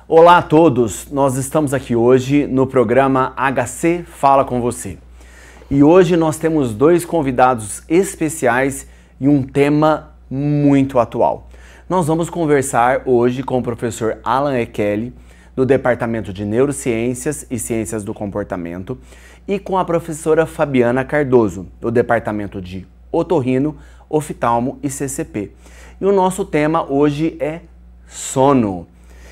Olá a todos, nós estamos aqui hoje no programa HC Fala com Você. E hoje nós temos dois convidados especiais e um tema muito atual. Nós vamos conversar hoje com o professor Alan Ekeli, do Departamento de Neurociências e Ciências do Comportamento, e com a professora Fabiana Cardoso, do Departamento de Otorrino, Oftalmo e CCP. E o nosso tema hoje é sono.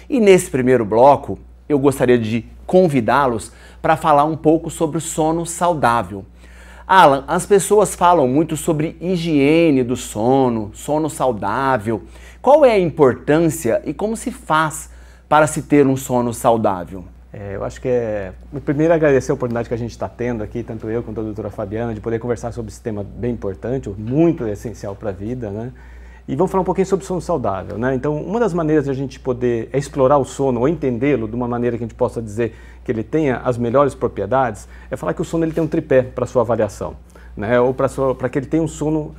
E nesse primeiro bloco, eu gostaria de convidá-los para falar um pouco sobre o sono saudável. Alan, as pessoas falam muito sobre higiene do sono, sono saudável. Qual é a importância e como se faz para se ter um sono saudável? Eu acho que primeiro agradecer a oportunidade que a gente está tendo aqui, tanto eu quanto a doutora Fabiana, de poder conversar sobre esse tema bem importante, muito essencial para a vida, né? E vamos falar um pouquinho sobre sono saudável, né? Então, uma das maneiras de a gente poder explorar o sono ou entendê-lo de uma maneira que a gente possa dizer que ele tenha as melhores propriedades, é falar que o sono ele tem um tripé para sua avaliação, né? Ou para que ele tenha um sono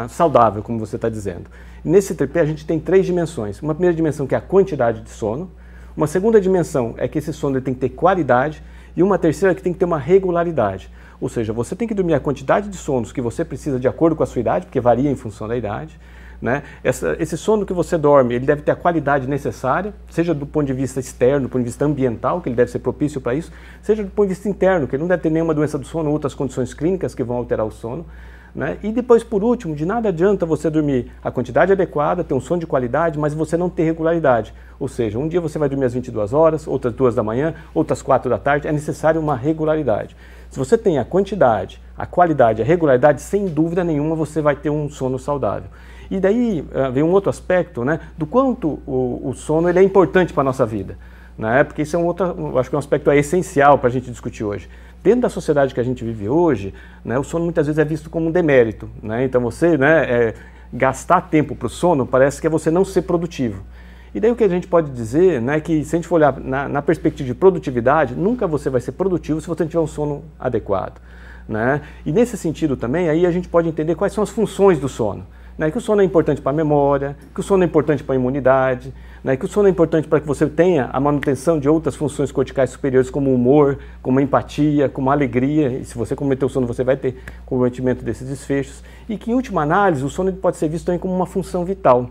saudável, como você está dizendo. E nesse tripé a gente tem três dimensões. Uma primeira dimensão que é a quantidade de sono, uma segunda dimensão é que esse sono ele tem que ter qualidade e uma terceira que tem que ter uma regularidade. Ou seja, você tem que dormir a quantidade de sonos que você precisa de acordo com a sua idade, porque varia em função da idade, né? Esse sono que você dorme, ele deve ter a qualidade necessária, seja do ponto de vista externo, do ponto de vista ambiental, que ele deve ser propício para isso, seja do ponto de vista interno, que ele não deve ter nenhuma doença do sono ou outras condições clínicas que vão alterar o sono, né? E depois, por último, de nada adianta você dormir a quantidade adequada, ter um sono de qualidade, mas você não ter regularidade. Ou seja, um dia você vai dormir às 22 horas, outras 2 da manhã, outras 4 da tarde, é necessário uma regularidade. Se você tem a quantidade, a qualidade, a regularidade, sem dúvida nenhuma você vai ter um sono saudável. E daí vem um outro aspecto, né, do quanto o sono ele é importante para a nossa vida, né, porque isso é acho que é um aspecto essencial para a gente discutir hoje. Dentro da sociedade que a gente vive hoje, né, o sono muitas vezes é visto como um demérito, né, então você gastar tempo para o sono parece que é você não ser produtivo. E daí o que a gente pode dizer, né, que se a gente for olhar na perspectiva de produtividade, nunca você vai ser produtivo se você não tiver um sono adequado, né? E nesse sentido também, aí a gente pode entender quais são as funções do sono. Né, que o sono é importante para a memória, que o sono é importante para a imunidade, né, que o sono é importante para que você tenha a manutenção de outras funções corticais superiores, como o humor, como a empatia, como a alegria, e se você comprometer o sono, você vai ter comprometimento desses desfechos, e que, em última análise, o sono pode ser visto também como uma função vital.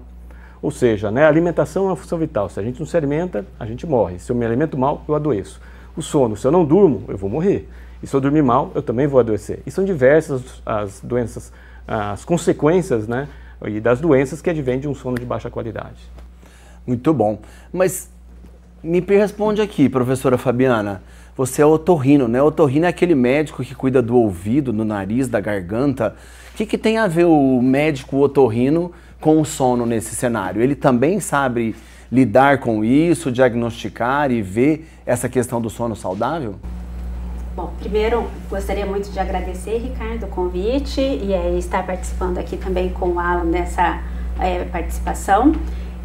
Ou seja, né, a alimentação é uma função vital. Se a gente não se alimenta, a gente morre. Se eu me alimento mal, eu adoeço. O sono, se eu não durmo, eu vou morrer. E se eu dormir mal, eu também vou adoecer. E são diversas as doenças, as consequências, né, e das doenças que advêm de um sono de baixa qualidade. Muito bom. Mas me responde aqui, professora Fabiana, você é otorrino, né? Otorrino é aquele médico que cuida do ouvido, do nariz, da garganta. O que tem a ver o médico otorrino com o sono nesse cenário? Ele também sabe lidar com isso, diagnosticar e ver essa questão do sono saudável? Bom, primeiro gostaria muito de agradecer, Ricardo, o convite e estar participando aqui também com o Alan nessa participação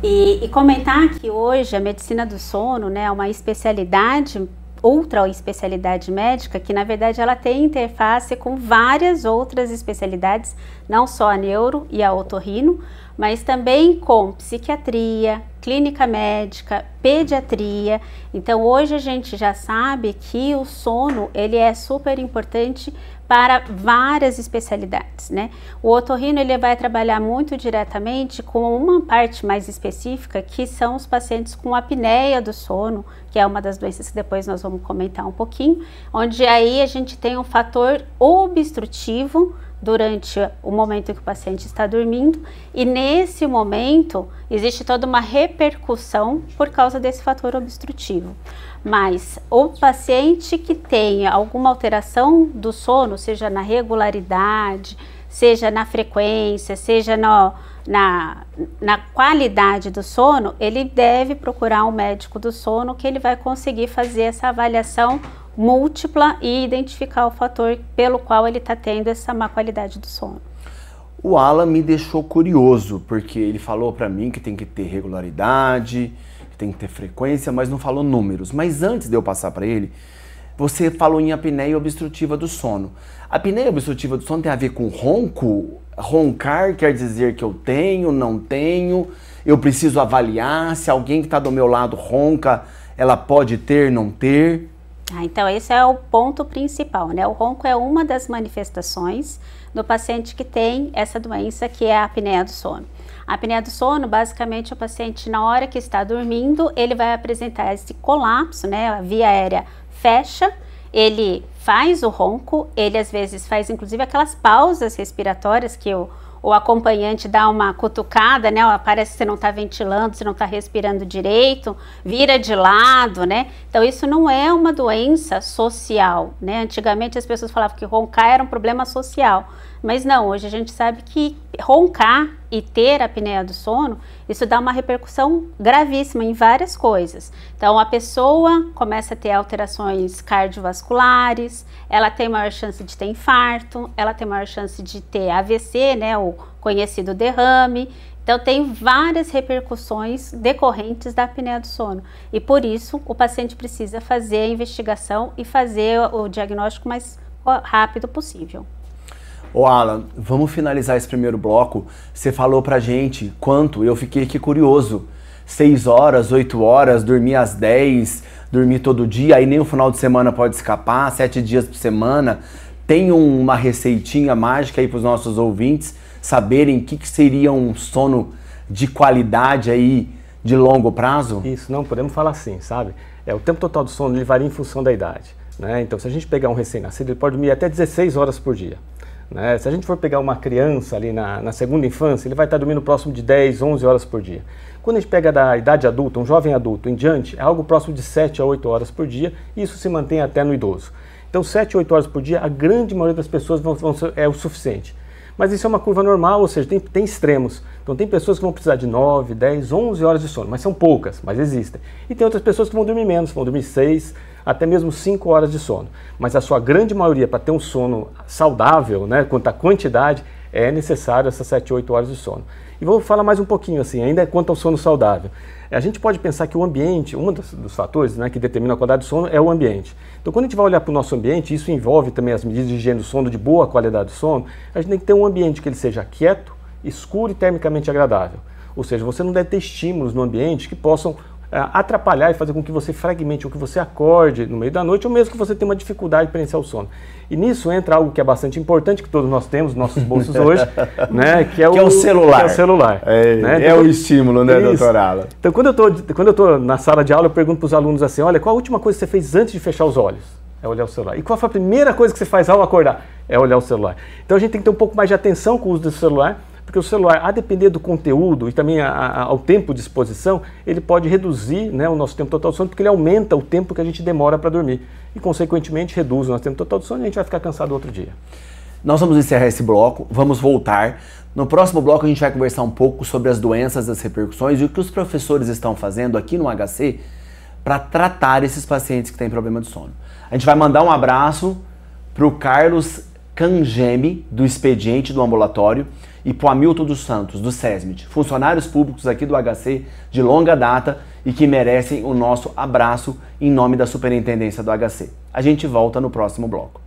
e comentar que hoje a medicina do sono, né, é uma especialidade, outra especialidade médica que na verdade ela tem interface com várias outras especialidades, não só a neuro e a otorrino, mas também com psiquiatria, clínica médica, pediatria. Então hoje a gente já sabe que o sono ele é super importante para várias especialidades, né? O otorrino ele vai trabalhar muito diretamente com uma parte mais específica, que são os pacientes com apneia do sono, que é uma das doenças que depois nós vamos comentar um pouquinho, onde aí a gente tem um fator obstrutivo durante o momento em que o paciente está dormindo, e nesse momento existe toda uma repercussão por causa desse fator obstrutivo. Mas o paciente que tenha alguma alteração do sono, seja na regularidade, seja na frequência, seja na qualidade do sono, ele deve procurar um médico do sono que ele vai conseguir fazer essa avaliação múltipla e identificar o fator pelo qual ele está tendo essa má qualidade do sono. O Alan me deixou curioso, porque ele falou para mim que tem que ter regularidade, que tem que ter frequência, mas não falou números. Mas antes de eu passar para ele, você falou em apneia obstrutiva do sono. A apneia obstrutiva do sono tem a ver com ronco roncar quer dizer que eu tenho, não tenho, eu preciso avaliar se alguém que está do meu lado ronca, ela pode ter, não ter? Então esse é o ponto principal, né? O ronco é uma das manifestações do paciente que tem essa doença, que é a apneia do sono. A apneia do sono, basicamente, o paciente, na hora que está dormindo, ele vai apresentar esse colapso, né? A via aérea fecha, ele faz o ronco, ele às vezes faz inclusive aquelas pausas respiratórias que o acompanhante dá uma cutucada, né? Parece que você não está ventilando, você não está respirando direito, vira de lado, né? Então isso não é uma doença social, né? Antigamente as pessoas falavam que roncar era um problema social, mas não, hoje a gente sabe que roncar e ter apneia do sono, isso dá uma repercussão gravíssima em várias coisas. Então a pessoa começa a ter alterações cardiovasculares, ela tem maior chance de ter infarto, ela tem maior chance de ter AVC, né, o conhecido derrame. Então tem várias repercussões decorrentes da apneia do sono. E por isso o paciente precisa fazer a investigação e fazer o diagnóstico mais rápido possível. Ô Alan, vamos finalizar esse primeiro bloco. Você falou pra gente quanto, eu fiquei aqui curioso. 6 horas, 8 horas, dormir às 10, dormir todo dia, aí nem o final de semana pode escapar, 7 dias por semana. Tem uma receitinha mágica aí pros nossos ouvintes saberem o que seria um sono de qualidade aí de longo prazo? Isso, não, podemos falar assim, sabe? O tempo total do sono ele varia em função da idade, né? Então se a gente pegar um recém-nascido, ele pode dormir até 16 horas por dia. Né? Se a gente for pegar uma criança ali na segunda infância, ele vai estar dormindo próximo de 10, 11 horas por dia. Quando a gente pega da idade adulta, um jovem adulto em diante, é algo próximo de 7 a 8 horas por dia, e isso se mantém até no idoso. Então 7 a 8 horas por dia, a grande maioria das pessoas é o suficiente. Mas isso é uma curva normal, ou seja, tem extremos. Então tem pessoas que vão precisar de 9, 10, 11 horas de sono, mas são poucas, mas existem. E tem outras pessoas que vão dormir menos, vão dormir 6, até mesmo 5 horas de sono. Mas a sua grande maioria, para ter um sono saudável, né, quanto à quantidade, é necessário essas 7, 8 horas de sono. E vou falar mais um pouquinho assim, ainda quanto ao sono saudável. A gente pode pensar que o ambiente, um dos fatores, né, que determina a qualidade do sono é o ambiente. Então quando a gente vai olhar para o nosso ambiente, isso envolve também as medidas de higiene do sono, de boa qualidade do sono, a gente tem que ter um ambiente que ele seja quieto, escuro e termicamente agradável. Ou seja, você não deve ter estímulos no ambiente que possam atrapalhar e fazer com que você fragmente, ou que você acorde no meio da noite, ou mesmo que você tenha uma dificuldade para iniciar o sono. E nisso entra algo que é bastante importante, que todos nós temos nos nossos bolsos hoje, né, que é o celular. Que é o celular. Né? Então, o estímulo, né, doutor Alan? Então, quando eu estou na sala de aula, eu pergunto para os alunos assim, olha, qual a última coisa que você fez antes de fechar os olhos? É olhar o celular. E qual foi a primeira coisa que você faz ao acordar? É olhar o celular. Então, a gente tem que ter um pouco mais de atenção com o uso do celular, porque o celular, a depender do conteúdo e também ao tempo de exposição, ele pode reduzir, né, o nosso tempo total de sono, porque ele aumenta o tempo que a gente demora para dormir. E, consequentemente, reduz o nosso tempo total de sono e a gente vai ficar cansado outro dia. Nós vamos encerrar esse bloco, vamos voltar. No próximo bloco a gente vai conversar um pouco sobre as doenças, as repercussões e o que os professores estão fazendo aqui no HC para tratar esses pacientes que têm problema de sono. A gente vai mandar um abraço para o Carlos Cangemi, do Expediente do Ambulatório, e para o Hamilton dos Santos, do SESMIT, funcionários públicos aqui do HC de longa data e que merecem o nosso abraço em nome da Superintendência do HC. A gente volta no próximo bloco.